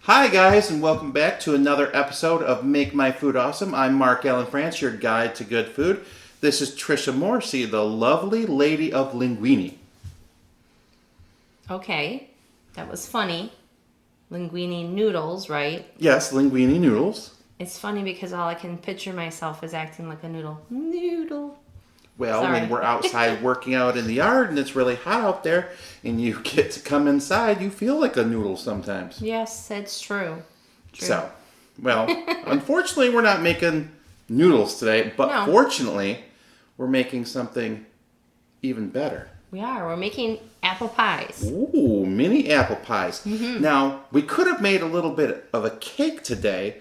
Hi guys, and welcome back to another episode of Make My Food Awesome. I'm Mark Allen France, your guide to good food. This is Trisha Morrissey, the lovely lady of linguine. Okay, that was funny. Linguine noodles, right? Yes, linguine noodles. It's funny because all I can picture myself is acting like a noodle. Noodle. Well, Sorry. when we're outside working out in the yard and it's really hot out there and you get to come inside, you feel like a noodle sometimes. Yes, that's true. So, well, unfortunately we're not making noodles today, but No. fortunately we're making something even better. We are. We're making apple pies. Ooh, mini apple pies. Mm-hmm. Now, we could have made a little bit of a cake today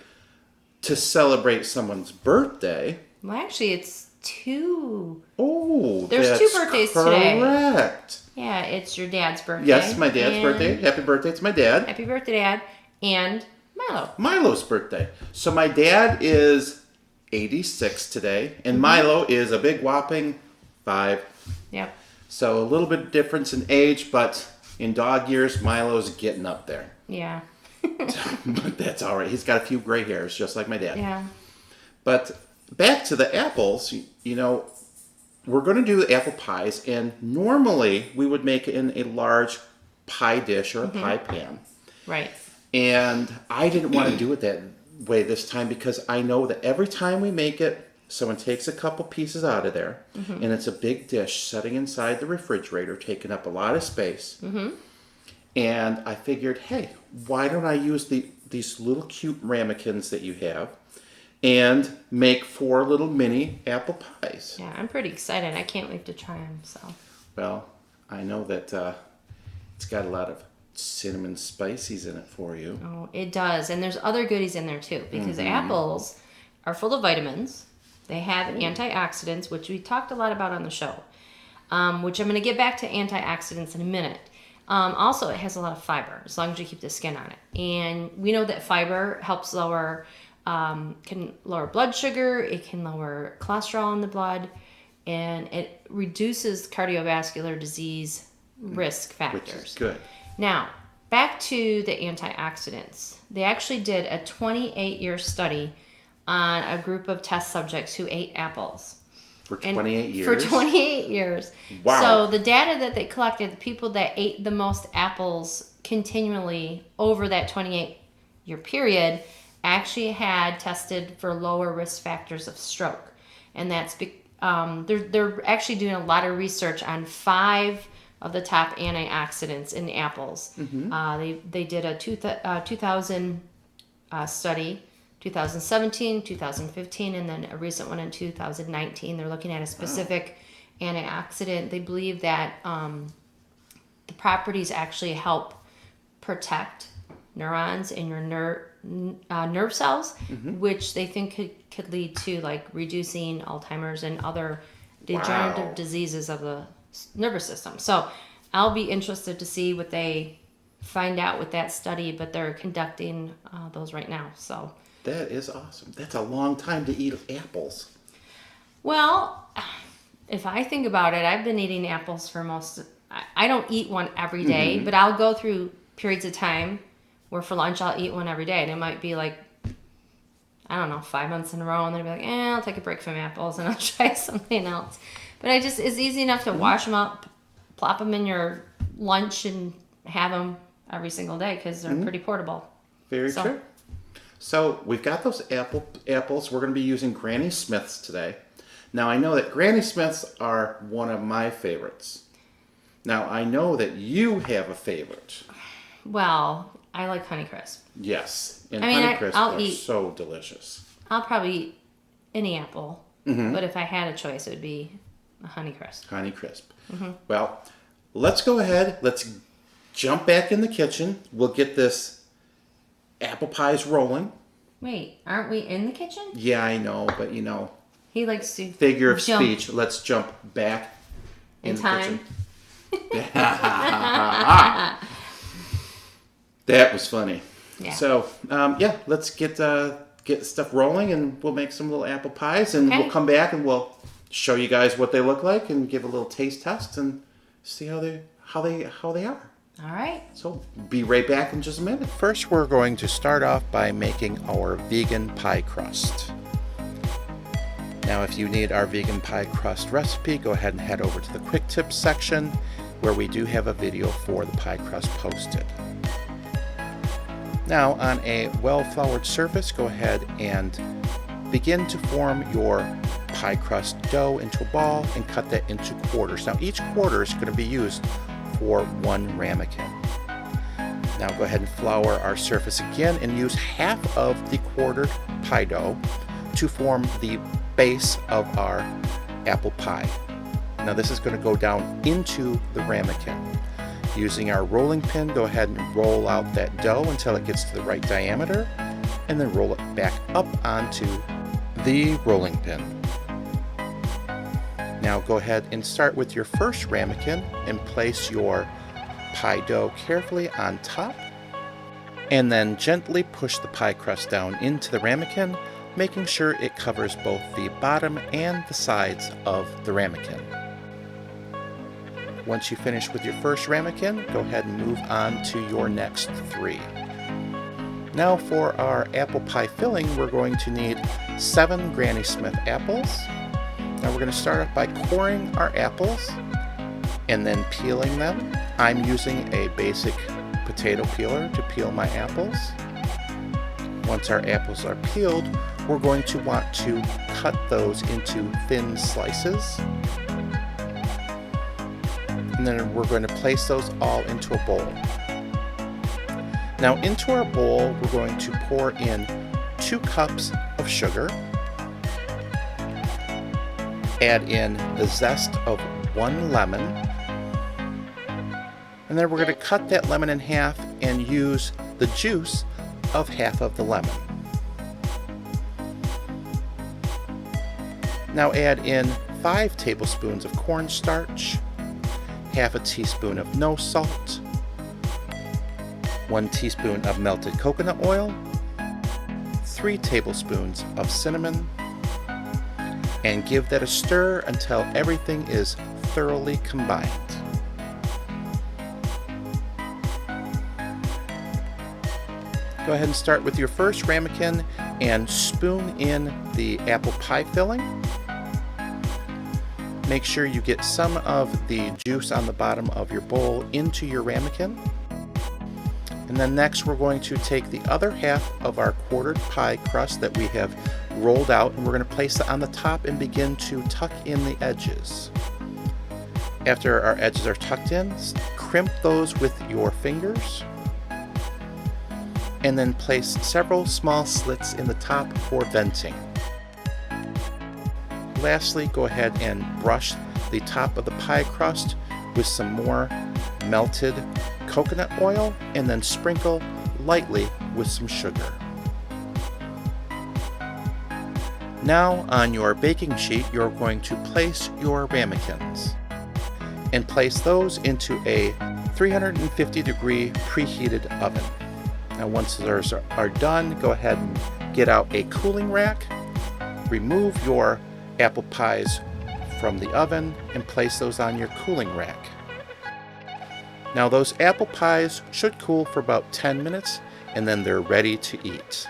to celebrate someone's birthday. Well, actually, it's two. Oh, There's that's two birthdays today. correct. Yeah, it's your dad's birthday. Yes, my dad's and birthday. Happy birthday to my dad. Happy birthday, Dad. And Milo. Milo's birthday. So my dad is 86 today, and Mm-hmm. Milo is a big whopping 5. Yep. So a little bit difference in age, but in dog years, Milo's getting up there. Yeah. But that's all right. He's got a few gray hairs, just like my dad. Yeah. But back to the apples, you know, we're going to do apple pies, and normally we would make it in a large pie dish or a pie pan. Right. And I didn't want to do it that way this time because I know that every time we make it, someone takes a couple pieces out of there, and it's a big dish sitting inside the refrigerator, taking up a lot of space. And I figured, hey, why don't I use these little cute ramekins that you have and make 4 little mini apple pies? Yeah, I'm pretty excited. I can't wait to try them. So. Well, I know that it's got a lot of cinnamon spices in it for you. Oh, it does. And there's other goodies in there too because apples are full of vitamins. They have antioxidants, which we talked a lot about on the show, which I'm going to get back to antioxidants in a minute. Also, it has a lot of fiber as long as you keep the skin on it. And we know that fiber helps can lower blood sugar. It can lower cholesterol in the blood. And it reduces cardiovascular disease risk factors. Which is good. Now, back to the antioxidants. They actually did a 28-year study on a group of test subjects who ate apples. For 28 years? For 28 years. Wow. So the data that they collected, the people that ate the most apples continually over that 28-year period actually had tested for lower risk factors of stroke. And that's they're actually doing a lot of research on 5 of the top antioxidants in apples. They did a 2000 study, 2017, 2015, and then a recent one in 2019. They're looking at a specific antioxidant. They believe that the properties actually help protect neurons in your nerve cells, which they think could lead to like reducing Alzheimer's and other degenerative diseases of the nervous system. So I'll be interested to see what they find out with that study, but they're conducting those right now. So that is awesome. That's a long time to eat apples. well, if I think about it, I've been eating apples for I don't eat one every day, but I'll go through periods of time where for lunch I'll eat one every day, and it might be like, I don't know, 5 months in a row, and then I'll be like, I'll take a break from apples and I'll try something else. But it's easy enough to wash them up, plop them in your lunch, and have them every single day because they're pretty portable. Very true. So we've got those apples. We're going to be using Granny Smiths today. Now I know that Granny Smiths are one of my favorites. Now I know that you have a favorite. Well, I like Honeycrisp. Yes, and I'll Honeycrisp are eat- so delicious. I'll probably eat any apple, but if I had a choice, it would be a Honeycrisp. Honeycrisp. Well, let's go ahead. Let's jump back in the kitchen. We'll get this apple pies rolling. Wait, aren't we in the kitchen? Yeah, I know, but He likes to figure of jump speech. Let's jump back in the time. kitchen. That was funny. Yeah. So, let's get stuff rolling, and we'll make some little apple pies, and Okay. we'll come back and we'll show you guys what they look like, and give a little taste test, and see how they are. All right. So be right back in just a minute. First, we're going to start off by making our vegan pie crust. Now, if you need our vegan pie crust recipe, go ahead and head over to the quick tips section where we do have a video for the pie crust posted. Now, on a well-floured surface, go ahead and begin to form your pie crust dough into a ball and cut that into quarters. Now, each quarter is going to be used for 1 ramekin. Now, go ahead and flour our surface again and use half of the quartered pie dough to form the base of our apple pie. Now, this is going to go down into the ramekin. Using our rolling pin, go ahead and roll out that dough until it gets to the right diameter, and then roll it back up onto the rolling pin. Now go ahead and start with your first ramekin and place your pie dough carefully on top, and then gently push the pie crust down into the ramekin, making sure it covers both the bottom and the sides of the ramekin. Once you finish with your first ramekin, go ahead and move on to your next 3. Now for our apple pie filling, we're going to need 7 Granny Smith apples. Now we're going to start off by coring our apples and then peeling them. I'm using a basic potato peeler to peel my apples. Once our apples are peeled, we're going to want to cut those into thin slices. And then we're going to place those all into a bowl. Now into our bowl, we're going to pour in 2 cups of sugar, add in the zest of 1 lemon, and then we're going to cut that lemon in half and use the juice of half of the lemon. Now add in 5 tablespoons of cornstarch, half a teaspoon of no salt, 1 teaspoon of melted coconut oil, 3 tablespoons of cinnamon, and give that a stir until everything is thoroughly combined. Go ahead and start with your first ramekin and spoon in the apple pie filling. Make sure you get some of the juice on the bottom of your bowl into your ramekin. And then next we're going to take the other half of our quartered pie crust that we have rolled out, and we're going to place it on the top and begin to tuck in the edges. After our edges are tucked in, crimp those with your fingers, and then place several small slits in the top for venting. Lastly, go ahead and brush the top of the pie crust with some more melted coconut oil, and then sprinkle lightly with some sugar. Now on your baking sheet, you're going to place your ramekins and place those into a 350 degree preheated oven. Now once those are done, go ahead and get out a cooling rack, remove your apple pies from the oven and place those on your cooling rack. Now those apple pies should cool for about 10 minutes and then they're ready to eat.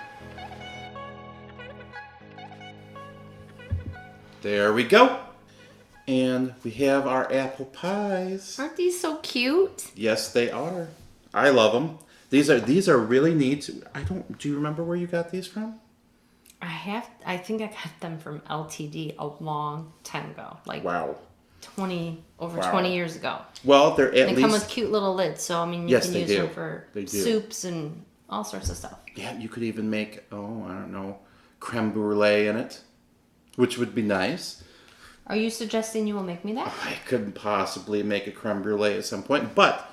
There we go. And we have our apple pies. Aren't these so cute? Yes, they are. I love them. These are really neat. Do you remember where you got these from? I think I got them from LTD a long time ago. Like Wow. 20 years ago. Well, they're at They least come with cute little lids, so I mean you Yes, can they use do. them for They do. soups and all sorts of stuff. Yeah, you could even make, I don't know, creme brulee in it, which would be nice. Are you suggesting you will make me that? I couldn't possibly make a creme brulee at some point, but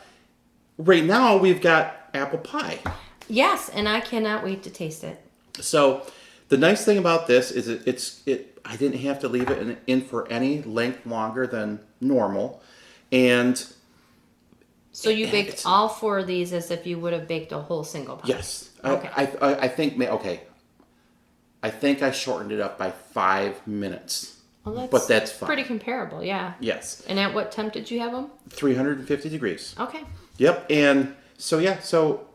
right now we've got apple pie. Yes, and I cannot wait to taste it. So the nice thing about this is I didn't have to leave it in for any length longer than normal, and So you baked all 4 of these as if you would have baked a whole single pie. yes, Okay. I think I shortened it up by 5 minutes. Well, But that's fine. Pretty comparable, yeah. Yes, And at what temp did you have them? 350 degrees. Okay. Yep. And so yeah. So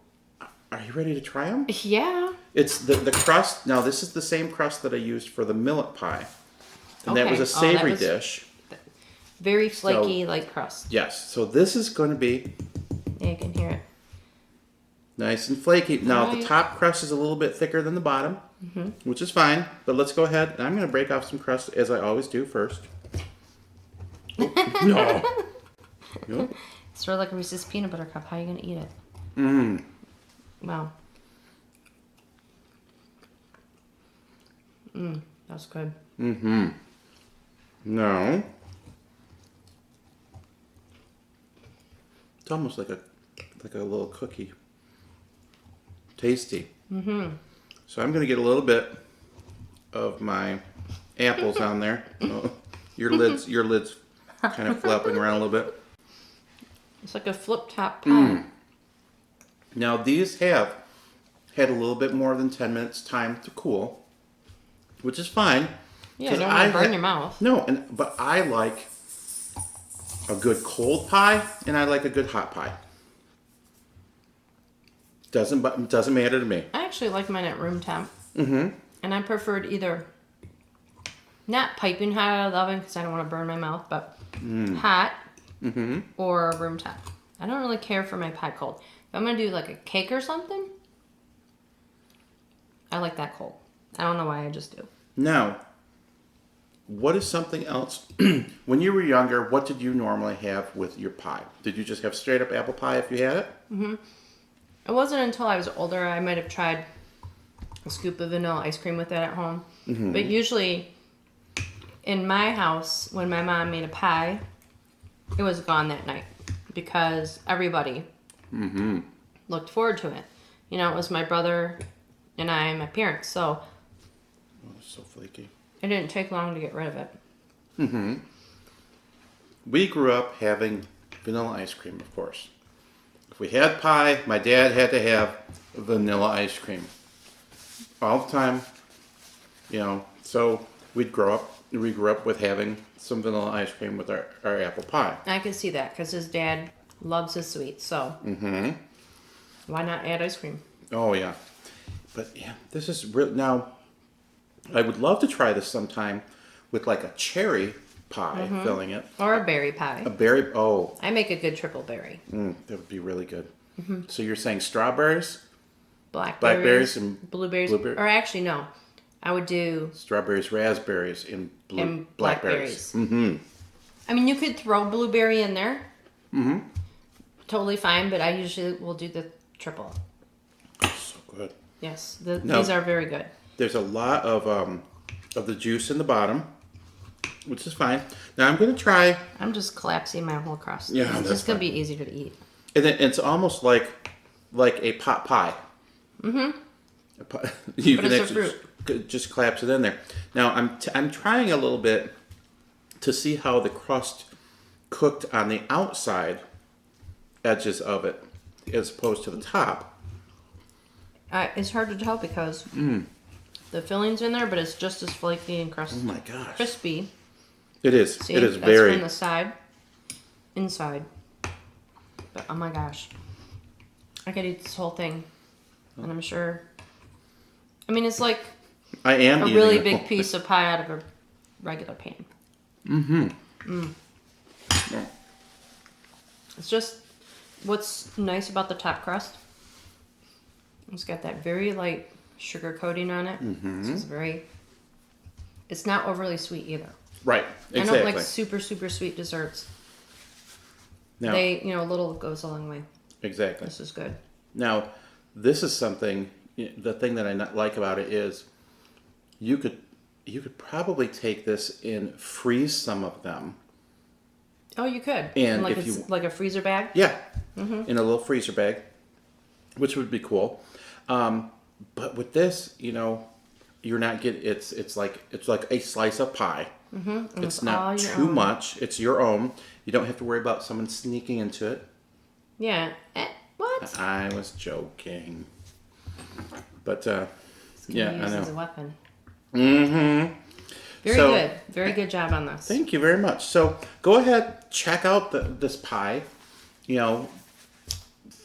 are you ready to try them? Yeah. It's the crust. Now this is the same crust that I used for the millet pie, and that was Okay. a savory was dish. very flaky, like crust. Yes. So this is going to be Yeah, you can hear it. nice and flaky. Now the Right. top crust is a little bit thicker than the bottom, which is fine. But let's go ahead, and I'm going to break off some crust as I always do first. No. Nope. It's sort of like a Reese's peanut butter cup. How are you gonna eat it? Wow. That's good. No. It's almost like a little cookie. Tasty. So I'm going to get a little bit of my apples on there. Oh, your lid's kind of flapping around a little bit. It's like a flip top pie. Now these have had a little bit more than 10 minutes time to cool, which is fine. Yeah, you don't want to burn your mouth. No, but I like a good cold pie and I like a good hot pie. Doesn't matter to me. I actually like mine at room temp. And I preferred either not piping hot out of the oven because I don't want to burn my mouth, but hot or room temp. I don't really care for my pie cold. If I'm going to do like a cake or something, I like that cold. I don't know why, I just do. Now, what is something else? When you were younger, what did you normally have with your pie? Did you just have straight up apple pie if you had it? It wasn't until I was older I might have tried a scoop of vanilla ice cream with it at home. But usually in my house, when my mom made a pie, it was gone that night because everybody looked forward to it. You know, it was my brother and I and my parents. So Oh, it's so flaky. it didn't take long to get rid of it. We grew up having vanilla ice cream, of course. If we had pie, my dad had to have vanilla ice cream all the time. You know, so we grew up with having some vanilla ice cream with our apple pie. I could see that because his dad loves his sweets. So why not add ice cream? Oh yeah, but yeah, this is real. Now, I would love to try this sometime with like a cherry pie filling it. Or a berry pie. A berry. Oh, I make a good triple berry. that would be really good. So you're saying strawberries, Blackberries, and blueberries. blueberry- Or actually, no. I would do strawberries, raspberries, and blackberries. I mean, you could throw blueberry in there. Totally fine, but I usually will do the triple. So good. Yes, No. these are very good. There's a lot of the juice in the bottom, which is fine. Now I'm going to try, I'm just collapsing my whole crust. Yeah, it's that's just gonna fine. be easier to eat. and it's almost like a pot pie. You But can it's a actually just collapse it in there. Now I'm trying a little bit to see how the crust cooked on the outside edges of it as opposed to the top. It's hard to tell because the filling's in there, but it's just as flaky and Oh my gosh. crispy. It is. See, It is that's very. from the side, inside. But oh my gosh, I could eat this whole thing, and I'm sure. I mean, it's like I am a eating really a big whole- piece of pie out of a regular pan. It's just what's nice about the top crust. It's got that very light sugar coating on it. It's very. It's not overly sweet either. Right. I Exactly. don't like super sweet desserts. Now, They, a little goes a long way. exactly. This is good. Now, this is something. The thing that I not like about it is, you could probably take this and freeze some of them. Oh, you could. And like if it's you- like a freezer bag. Yeah, in a little freezer bag, which would be cool. But with this, you're not getting. It's like a slice of pie. It's it's all not your too own. much. It's your own. You don't have to worry about someone sneaking into it. Yeah. What? I was joking. But It's gonna yeah, be I used know. as a weapon. Mm-hmm. Very So- good. Very good job on this. Thank you very much. So go ahead, check out this pie.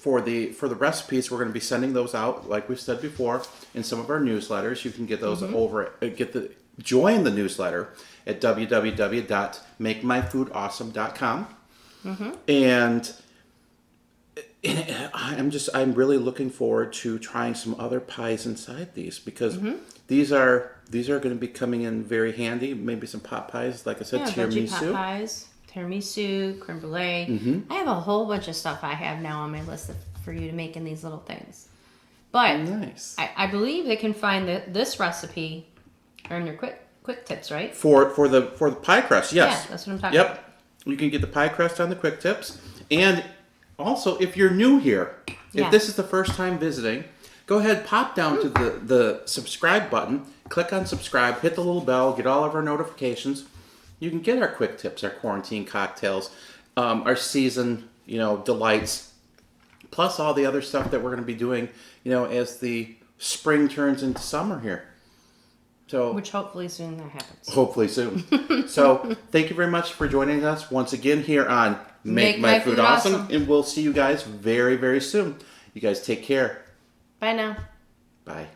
for the recipes, we're going to be sending those out, like we've said before, in some of our newsletters. You can get those join the newsletter at www.makemyfoodawesome.com. And I'm really looking forward to trying some other pies inside these, because these are going to be coming in very handy. Maybe some pot pies, like I said, veggie pot tiramisu. pies, tiramisu, creme brulee. I have a whole bunch of stuff I have now on my list for you to make in these little things. But Nice. I believe they can find this recipe on your quick tips, right? For the pie crust, yes. Yeah, that's what I'm talking about. Yep. You can get the pie crust on the quick tips. And also, if you're new here, if this is the first time visiting, go ahead, pop down to the subscribe button, click on subscribe, hit the little bell, get all of our notifications. You can get our quick tips, our quarantine cocktails, our season, delights, plus all the other stuff that we're going to be doing, as the spring turns into summer here. So, Which hopefully soon that happens. hopefully soon. So, thank you very much for joining us once again here on Make My Food Awesome. And we'll see you guys very, very soon. You guys take care. Bye now. Bye.